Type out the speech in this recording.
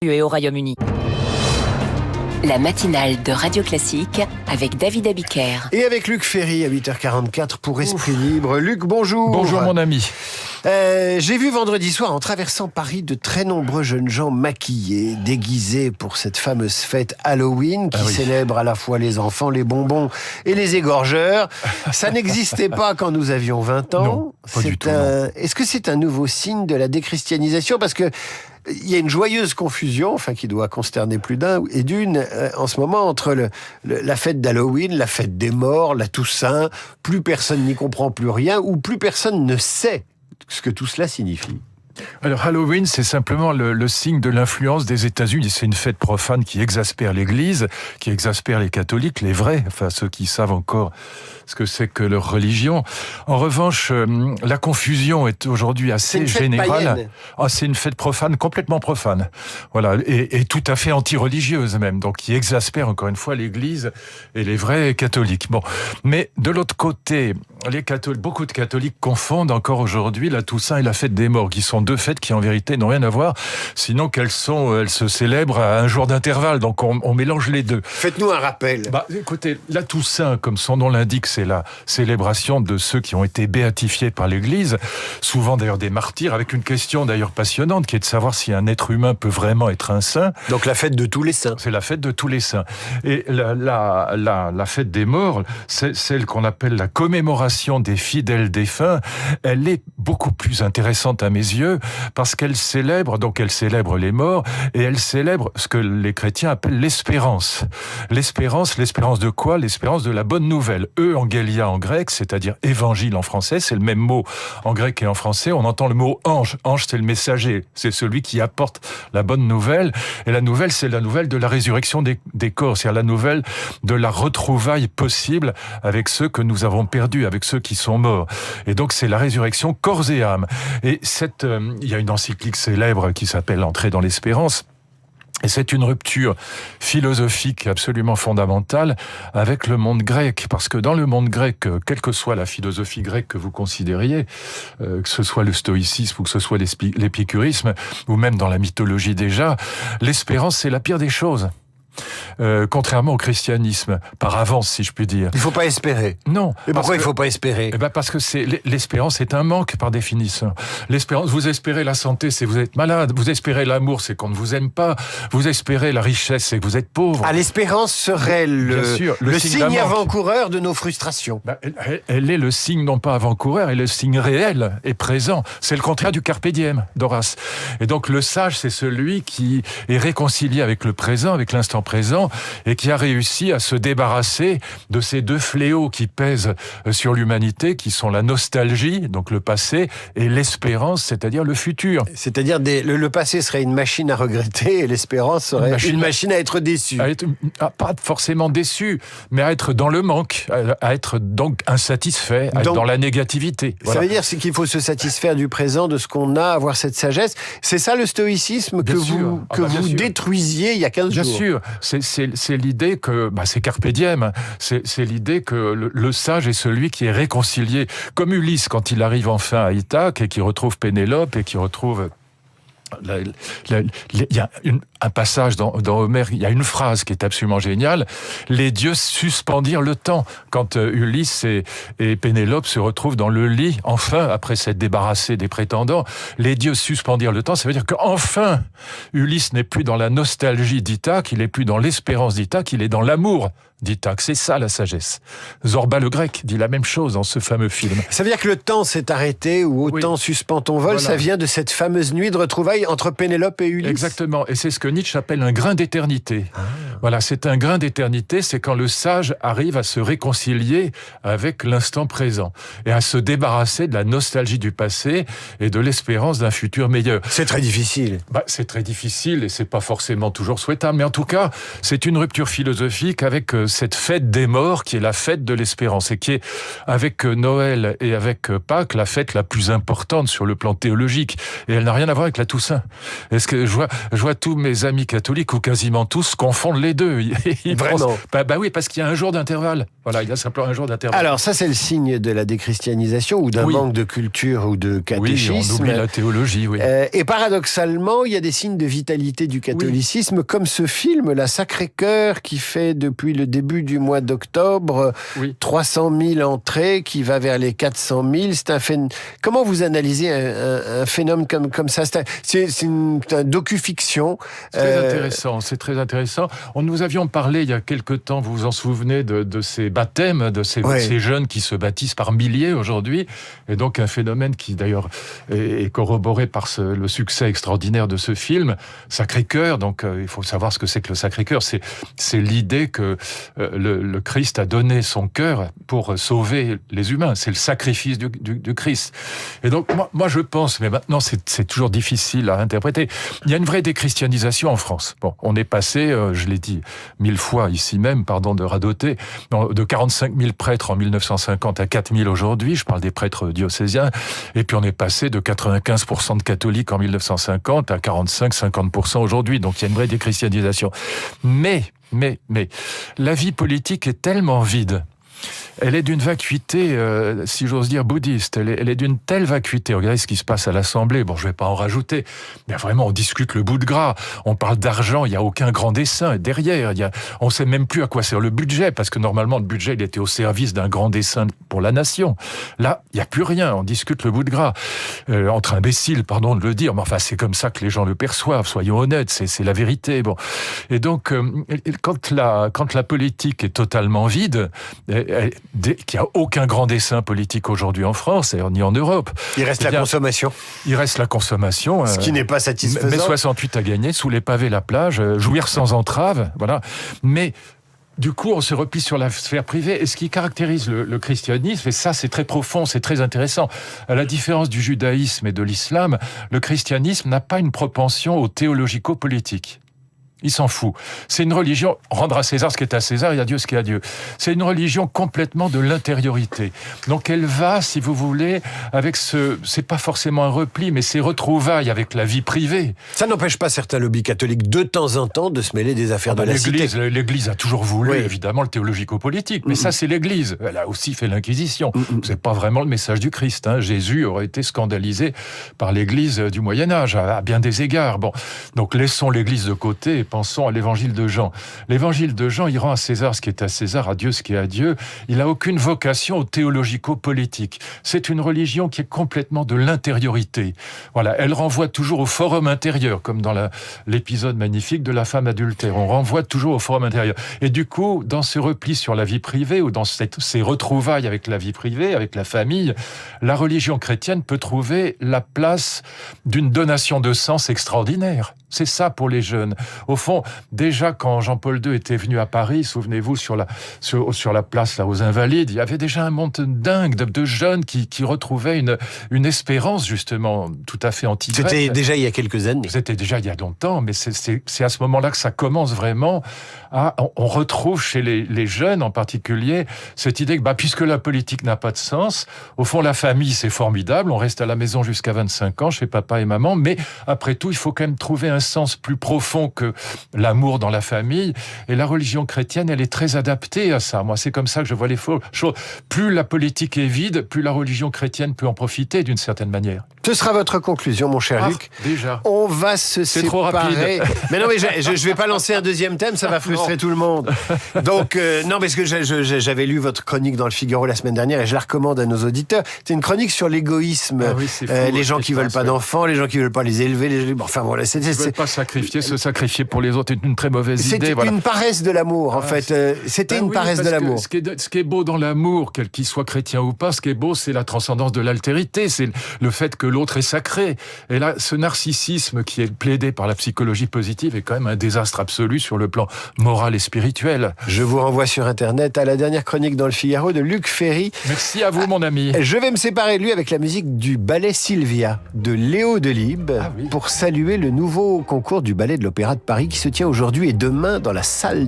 et au Royaume-Uni. La matinale de Radio Classique avec David Abiker. Et avec Luc Ferry à 8h44 pour Esprit Libre. Luc, bonjour. Bonjour mon ami. J'ai vu vendredi soir en traversant Paris de très nombreux jeunes gens maquillés, déguisés pour cette fameuse fête Halloween qui célèbre à la fois les enfants, les bonbons et les égorgeurs. Ça n'existait pas quand nous avions 20 ans. Non, pas du tout, non. Est-ce que c'est un nouveau signe de la déchristianisation ? Parce que il y a une joyeuse confusion, qui doit consterner plus d'un et d'une, en ce moment, entre la fête d'Halloween, la fête des morts, la Toussaint. Plus personne n'y comprend plus rien, ou plus personne ne sait ce que tout cela signifie. Alors Halloween, c'est simplement le signe de l'influence des États-Unis. C'est une fête profane qui exaspère l'Église, qui exaspère les catholiques, les vrais, ceux qui savent encore ce que c'est que leur religion. En revanche, la confusion est aujourd'hui assez générale. C'est une fête profane, complètement profane. Voilà, et tout à fait anti-religieuse même, donc qui exaspère encore une fois l'Église et les vrais catholiques. Bon, mais de l'autre côté, beaucoup de catholiques confondent encore aujourd'hui la Toussaint et la fête des morts, qui sont deux fêtes qui en vérité n'ont rien à voir, sinon elles se célèbrent à un jour d'intervalle, donc on mélange les deux. Faites-nous un rappel. Écoutez, la Toussaint, comme son nom l'indique, c'est la célébration de ceux qui ont été béatifiés par l'Église, souvent d'ailleurs des martyrs, avec une question d'ailleurs passionnante, qui est de savoir si un être humain peut vraiment être un saint. Donc la fête de tous les saints. C'est la fête de tous les saints. Et la fête des morts, c'est celle qu'on appelle la commémoration des fidèles défunts. Elle est beaucoup plus intéressante à mes yeux, parce qu'elle célèbre les morts, et elle célèbre ce que les chrétiens appellent l'espérance. L'espérance de quoi ? L'espérance de la bonne nouvelle. Evangélia en grec, c'est-à-dire évangile en français, c'est le même mot en grec et en français. On entend le mot ange. Ange, c'est le messager, c'est celui qui apporte la bonne nouvelle. Et la nouvelle, c'est la nouvelle de la résurrection des corps, c'est-à-dire la nouvelle de la retrouvaille possible avec ceux que nous avons perdus, avec ceux qui sont morts. Et donc, c'est la résurrection corps et âme. Et il y a une encyclique célèbre qui s'appelle Entrée dans l'espérance. Et c'est une rupture philosophique absolument fondamentale avec le monde grec. Parce que dans le monde grec, quelle que soit la philosophie grecque que vous considériez, que ce soit le stoïcisme ou que ce soit l'épicurisme, ou même dans la mythologie déjà, l'espérance, c'est la pire des choses. Contrairement au christianisme, par avance, si je puis dire. Il faut pas espérer. Non. Mais pourquoi il faut pas espérer ? Parce que l'espérance est un manque par définition. L'espérance, vous espérez la santé, c'est que vous êtes malade. Vous espérez l'amour, c'est qu'on ne vous aime pas. Vous espérez la richesse, c'est que vous êtes pauvre. L'espérance serait le signe avant-coureur de nos frustrations. Elle est le signe, non pas avant-coureur, elle est le signe réel et présent. C'est le contraire du carpe diem d'Horace. Et donc le sage, c'est celui qui est réconcilié avec le présent, avec l'instant présent, et qui a réussi à se débarrasser de ces deux fléaux qui pèsent sur l'humanité, qui sont la nostalgie, donc le passé, et l'espérance, c'est-à-dire le futur. C'est-à-dire le passé serait une machine à regretter, et l'espérance serait une machine à être déçue. Pas forcément déçu, mais à être dans le manque, à être donc insatisfait, à être dans la négativité. Ça veut dire qu'il faut se satisfaire du présent, de ce qu'on a, avoir cette sagesse. C'est ça le stoïcisme que vous détruisiez il y a 15 jours. Bien sûr. C'est l'idée que, c'est carpe diem, c'est l'idée que le sage est celui qui est réconcilié, comme Ulysse quand il arrive enfin à Ithaque et qui retrouve Pénélope et qui retrouve... Il y a un passage dans Homère, il y a une phrase qui est absolument géniale. Les dieux suspendirent le temps. Quand Ulysse et Pénélope se retrouvent dans le lit, enfin, après s'être débarrassés des prétendants, les dieux suspendirent le temps. Ça veut dire qu'enfin, Ulysse n'est plus dans la nostalgie d'Ithaque, il n'est plus dans l'espérance d'Ithaque, il est dans l'amour d'Ithaque. C'est ça la sagesse. Zorba le Grec dit la même chose dans ce fameux film. Ça veut dire que le temps s'est arrêté, ou autant suspend ton vol, ça vient de cette fameuse nuit de retrouvailles entre Pénélope et Ulysse. Exactement, et c'est ce que Nietzsche appelle un grain d'éternité. Voilà, c'est un grain d'éternité, c'est quand le sage arrive à se réconcilier avec l'instant présent, et à se débarrasser de la nostalgie du passé et de l'espérance d'un futur meilleur. C'est très difficile. C'est très difficile, et c'est pas forcément toujours souhaitable, mais en tout cas, c'est une rupture philosophique avec cette fête des morts qui est la fête de l'espérance et qui est, avec Noël et avec Pâques, la fête la plus importante sur le plan théologique. Et elle n'a rien à voir avec la Toussaint. Est-ce que je vois tous mes amis catholiques, ou quasiment tous, confondent les les deux. Vraiment. Bah oui, parce qu'il y a un jour d'intervalle. Voilà, il y a simplement un jour d'intervalle. Alors ça, c'est le signe de la déchristianisation ou d'un manque de culture ou de catéchisme. Oui, on oublie la théologie, oui. Et paradoxalement, il y a des signes de vitalité du catholicisme, comme ce film, La Sacré-Cœur, qui fait depuis le début du mois d'octobre 300 000 entrées, qui va vers les 400 000. C'est un Comment vous analysez un phénomène comme ça? C'est un docu-fiction. C'est très intéressant. Nous avions parlé il y a quelque temps, vous vous en souvenez, de ces baptêmes, de ces jeunes qui se baptisent par milliers aujourd'hui, et donc un phénomène qui d'ailleurs est corroboré par le succès extraordinaire de ce film, Sacré-Cœur. Donc il faut savoir ce que c'est que le Sacré-Cœur. C'est l'idée que le Christ a donné son cœur pour sauver les humains. C'est le sacrifice du Christ. Et donc moi je pense, mais maintenant c'est toujours difficile à interpréter, il y a une vraie déchristianisation en France. Bon, on est passé, je l'ai dit 1000 fois ici même, pardon de radoter, de 45 000 prêtres en 1950 à 4 000 aujourd'hui, je parle des prêtres diocésains, et puis on est passé de 95% de catholiques en 1950 à 45-50% aujourd'hui, donc il y a une vraie déchristianisation. Mais, la vie politique est tellement vide. Elle est d'une vacuité, si j'ose dire, bouddhiste. Elle est d'une telle vacuité. Regardez ce qui se passe à l'Assemblée. Bon, je vais pas en rajouter. Mais vraiment, on discute le bout de gras. On parle d'argent. Il y a aucun grand dessein derrière. On sait même plus à quoi sert le budget, parce que normalement, le budget, il était au service d'un grand dessein pour la nation. Là, il y a plus rien. On discute le bout de gras. Entre imbéciles, pardon de le dire. Mais enfin, c'est comme ça que les gens le perçoivent. Soyons honnêtes. C'est la vérité. Bon. Et donc, quand la politique est totalement vide, qu'il n'y a aucun grand dessein politique aujourd'hui en France, ni en Europe. Il reste la consommation. Il reste la consommation. Ce qui n'est pas satisfaisant. Mai 68 a gagné, sous les pavés la plage, jouir sans entrave, voilà. Mais du coup, on se replie sur la sphère privée. Et ce qui caractérise le christianisme, et ça c'est très profond, c'est très intéressant, à la différence du judaïsme et de l'islam, le christianisme n'a pas une propension au théologico-politique. Il s'en fout. C'est une religion, rendre à César ce qui est à César et à Dieu ce qui est à Dieu. C'est une religion complètement de l'intériorité. Donc elle va, si vous voulez, avec c'est pas forcément un repli, mais c'est retrouvailles avec la vie privée. Ça n'empêche pas certains lobbies catholiques de temps en temps de se mêler des affaires de la cité. L'Église a toujours voulu, évidemment, le théologico-politique. Mais ça, c'est l'Église. Elle a aussi fait l'Inquisition. C'est pas vraiment le message du Christ. Hein. Jésus aurait été scandalisé par l'Église du Moyen-Âge, à bien des égards. Bon. Donc laissons l'Église de côté. Pensons à l'évangile de Jean. L'évangile de Jean, il rend à César ce qui est à César, à Dieu ce qui est à Dieu. Il n'a aucune vocation au théologico-politique. C'est une religion qui est complètement de l'intériorité. Voilà, elle renvoie toujours au forum intérieur, comme dans l'épisode magnifique de la femme adultère. On renvoie toujours au forum intérieur. Et du coup, dans ce repli sur la vie privée, ou dans ces retrouvailles avec la vie privée, avec la famille, la religion chrétienne peut trouver la place d'une donation de sens extraordinaire. C'est ça pour les jeunes. Au fond, déjà quand Jean-Paul II était venu à Paris, souvenez-vous, sur la place là aux Invalides, il y avait déjà un monde dingue de jeunes qui retrouvaient une espérance justement tout à fait anti-grecque. C'était déjà il y a quelques années. C'était déjà il y a longtemps, mais c'est à ce moment-là que ça commence vraiment on retrouve chez les jeunes en particulier cette idée que puisque la politique n'a pas de sens, au fond la famille c'est formidable, on reste à la maison jusqu'à 25 ans chez papa et maman, mais après tout il faut quand même trouver un sens plus profond que l'amour dans la famille, et la religion chrétienne elle est très adaptée à ça. Moi c'est comme ça que je vois les choses. Plus la politique est vide, plus la religion chrétienne peut en profiter d'une certaine manière. Ce sera votre conclusion, mon cher Luc. Déjà. On va se séparer. Trop rapide. Mais non, mais je vais pas lancer un deuxième thème, ça va frustrer tout le monde. Donc, non, parce que j'avais lu votre chronique dans le Figaro la semaine dernière et je la recommande à nos auditeurs. C'est une chronique sur l'égoïsme. Les gens qui veulent pas d'enfants, les gens qui veulent pas les élever. Enfin, voilà. Ils veulent pas se sacrifier pour les autres est une très mauvaise idée. C'est une paresse de l'amour, en fait. C'était une paresse de l'amour. Ce qui est beau dans l'amour, quel qu'il soit chrétien ou pas, ce qui est beau, c'est la transcendance de l'altérité. C'est le fait que l'autre est sacré. Et là, ce narcissisme qui est plaidé par la psychologie positive est quand même un désastre absolu sur le plan moral et spirituel. Je vous renvoie sur Internet à la dernière chronique dans le Figaro de Luc Ferry. Merci à vous, mon ami. Je vais me séparer de lui avec la musique du ballet Sylvia de Léo Delibes pour saluer le nouveau concours du ballet de l'Opéra de Paris qui se tient aujourd'hui et demain dans la salle du